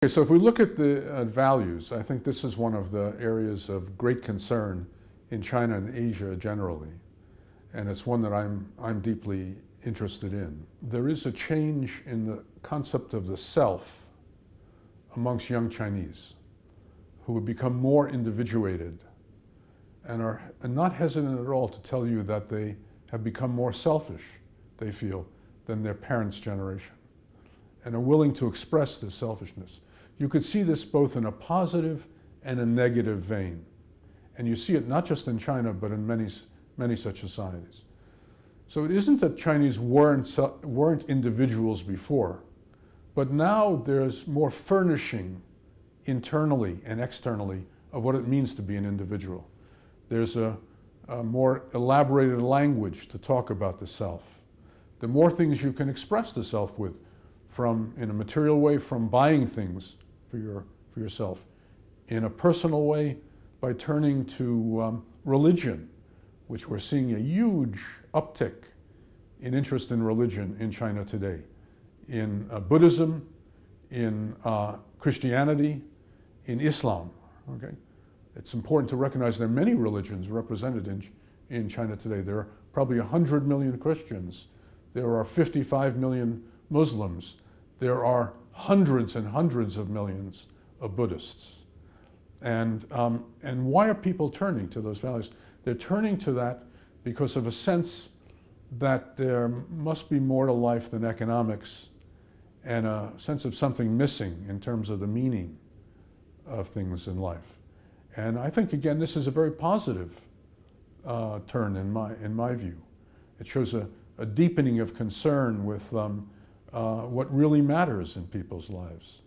Okay, so if we look at the values, I think this is one of the areas of great concern in China and Asia generally, and it's one that I'm deeply interested in. There is a change in the concept of the self amongst young Chinese who have become more individuated and are not hesitant at all to tell you that they have become more selfish, they feel, than their parents' generation, and are willing to express this selfishness. You could see this both in a positive and a negative vein. And you see it not just in China, but in many such societies. So it isn't that Chinese weren't individuals before, but now there's more furnishing internally and externally of what it means to be an individual. There's a more elaborated language to talk about the self. The more things you can express the self with, in a material way, from buying things for yourself, in a personal way, by turning to religion, which we're seeing a huge uptick in interest in religion in China today, in Buddhism, in Christianity, in Islam. Okay? It's important to recognize there are many religions represented in China today. There are probably 100 million Christians. There are 55 million Muslims. There are hundreds and hundreds of millions of Buddhists. And why are people turning to those values? They're turning to that because of a sense that there must be more to life than economics, and a sense of something missing in terms of the meaning of things in life. And I think, again, this is a very positive turn in my view. It shows a deepening of concern with what really matters in people's lives.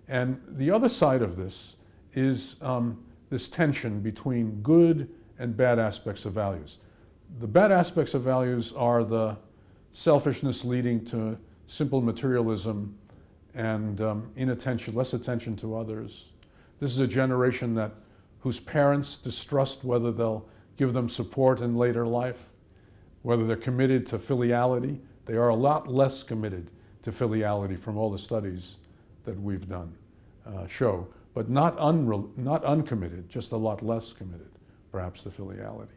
And the other side of this is this tension between good and bad aspects of values. The bad aspects of values are the selfishness leading to simple materialism and less attention to others. This is a generation whose parents distrust whether they'll give them support in later life, whether they're committed to filiality. They are a lot less committed to filiality from all the studies that we've done show, but not uncommitted, just a lot less committed, perhaps, to filiality.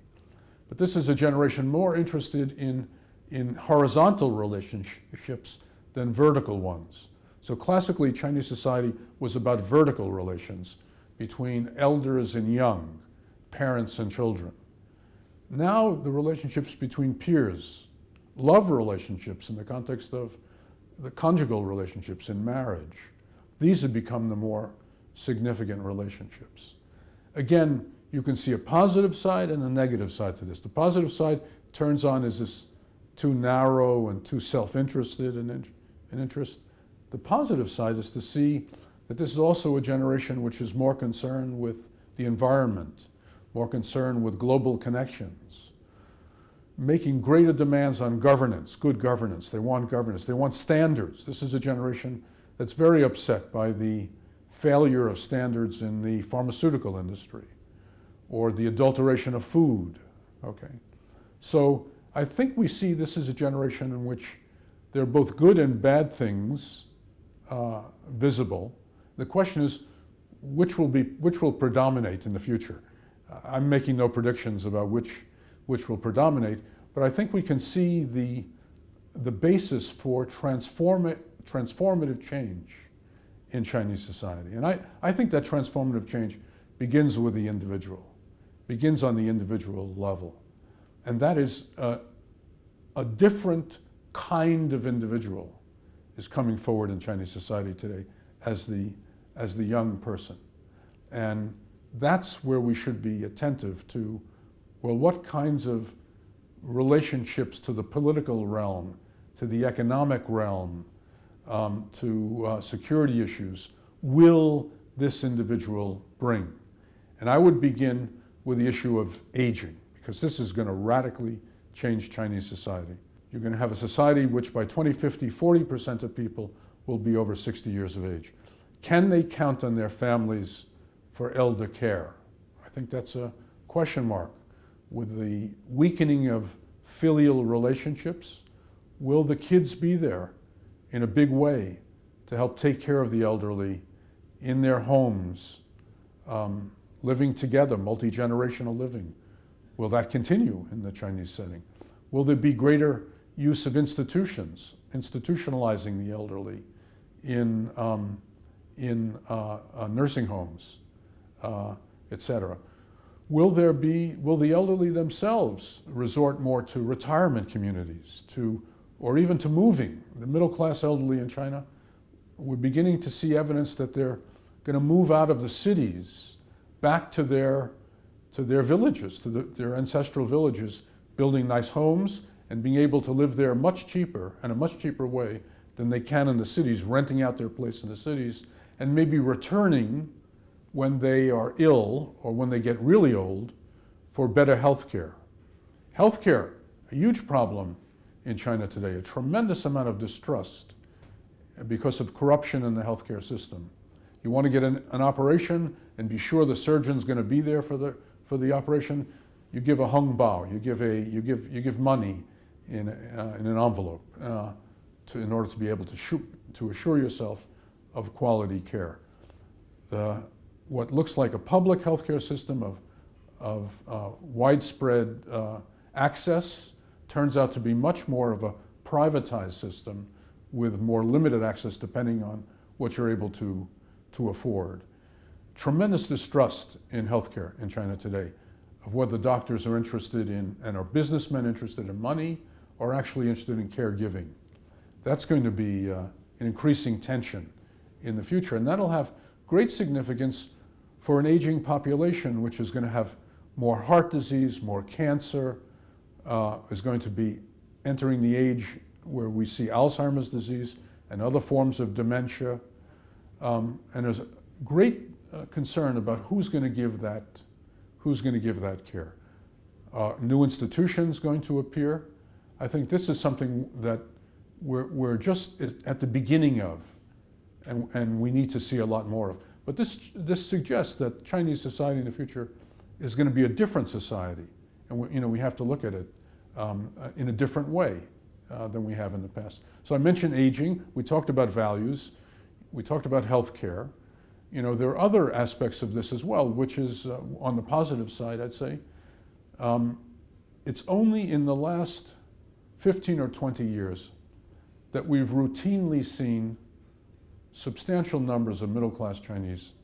But this is a generation more interested in horizontal relationships than vertical ones. So classically, Chinese society was about vertical relations between elders and young, parents and children. Now the relationships between peers, love relationships in the context of the conjugal relationships in marriage, these have become the more significant relationships. Again, you can see a positive side and a negative side to this. The positive side turns on is this too narrow and too self-interested in interest. The positive side is to see that this is also a generation which is more concerned with the environment, more concerned with global connections, making greater demands on governance, good governance. They want governance. They want standards. This is a generation that's very upset by the failure of standards in the pharmaceutical industry or the adulteration of food. Okay. So I think we see this as a generation in which there are both good and bad things visible. The question is, which will predominate in the future? I'm making no predictions about which will predominate, but I think we can see the basis for transformative change in Chinese society. And I think that transformative change begins with the individual, begins on the individual level. And that is a different kind of individual is coming forward in Chinese society today as the young person. And that's where we should be attentive to, well, what kinds of relationships to the political realm, to the economic realm, to security issues will this individual bring? And I would begin with the issue of aging, because this is going to radically change Chinese society. You're going to have a society which by 2050, 40% of people will be over 60 years of age. Can they count on their families for elder care? I think that's a question mark. With the weakening of filial relationships, will the kids be there in a big way to help take care of the elderly in their homes, living together, multi-generational living. Will that continue in the Chinese setting? Will there be greater use of institutions, institutionalizing the elderly in nursing homes, etc.? Will the elderly themselves resort more to retirement communities, or even to moving? The middle-class elderly in China, we're beginning to see evidence that they're going to move out of the cities back to their villages, to their ancestral villages, building nice homes and being able to live there much cheaper, in a much cheaper way than they can in the cities, renting out their place in the cities, and maybe returning when they are ill or when they get really old for better health care. Health care, a huge problem in China today, a tremendous amount of distrust because of corruption in the healthcare system. You want to get an operation and be sure the surgeon's going to be there for the operation, you give a hung bao, you give money in an envelope in order to be able to assure yourself of quality care. What looks like a public healthcare system of widespread access turns out to be much more of a privatized system with more limited access depending on what you're able to afford. Tremendous distrust in healthcare in China today of whether doctors are interested in, and are businessmen interested in money, or actually interested in caregiving. That's going to be an increasing tension in the future, and that'll have great significance for an aging population, which is going to have more heart disease, more cancer, is going to be entering the age where we see Alzheimer's disease and other forms of dementia. And there's a great concern about who's going to give that care. New institutions going to appear. I think this is something that we're just at the beginning of, and we need to see a lot more of. But this suggests that Chinese society in the future is going to be a different society, and we have to look at it in a different way than we have in the past. So I mentioned aging. We talked about values. We talked about health care. There are other aspects of this as well, which is on the positive side, I'd say. It's only in the last 15 or 20 years that we've routinely seen substantial numbers of middle-class Chinese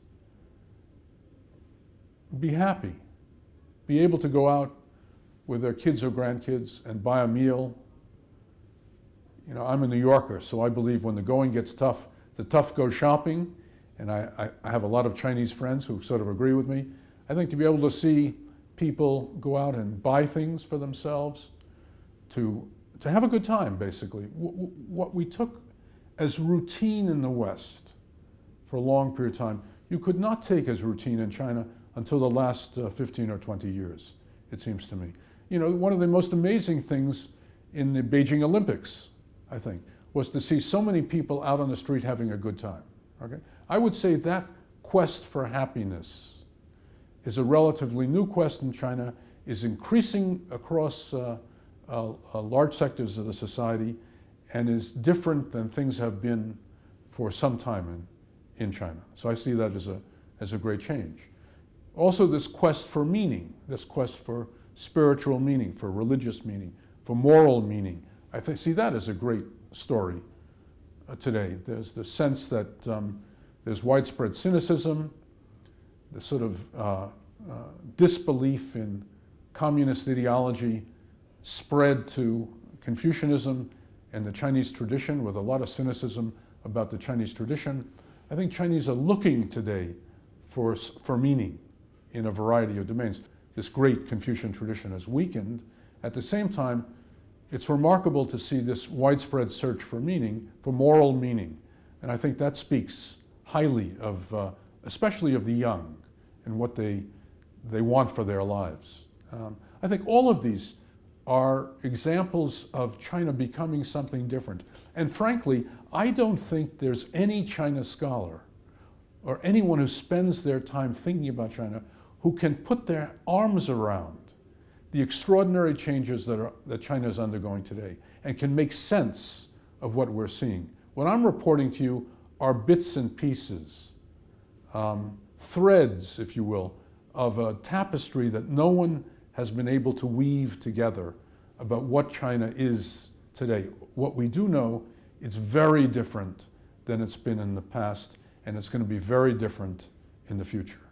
be happy, be able to go out with their kids or grandkids and buy a meal. I'm a New Yorker, so I believe when the going gets tough, the tough go shopping, and I have a lot of Chinese friends who sort of agree with me. I think to be able to see people go out and buy things for themselves, to have a good time, basically. What we took as routine in the West for a long period of time, you could not take as routine in China until the last 15 or 20 years, it seems to me. One of the most amazing things in the Beijing Olympics, I think, was to see so many people out on the street having a good time. Okay? I would say that quest for happiness is a relatively new quest in China, is increasing across large sectors of the society, and is different than things have been for some time in China. So I see that as a great change. Also, this quest for meaning, this quest for spiritual meaning, for religious meaning, for moral meaning, I see that as a great story today. There's the sense that there's widespread cynicism, the sort of disbelief in communist ideology spread to Confucianism and the Chinese tradition, with a lot of cynicism about the Chinese tradition. I think Chinese are looking today for meaning in a variety of domains. This great Confucian tradition has weakened. At the same time, it's remarkable to see this widespread search for meaning, for moral meaning. And I think that speaks highly of, especially of the young, and what they want for their lives. I think all of these are examples of China becoming something different. And frankly, I don't think there's any China scholar or anyone who spends their time thinking about China who can put their arms around the extraordinary changes that China is undergoing today and can make sense of what we're seeing. What I'm reporting to you are bits and pieces, threads, if you will, of a tapestry that no one has been able to weave together about what China is today. What we do know, it's very different than it's been in the past, and it's going to be very different in the future.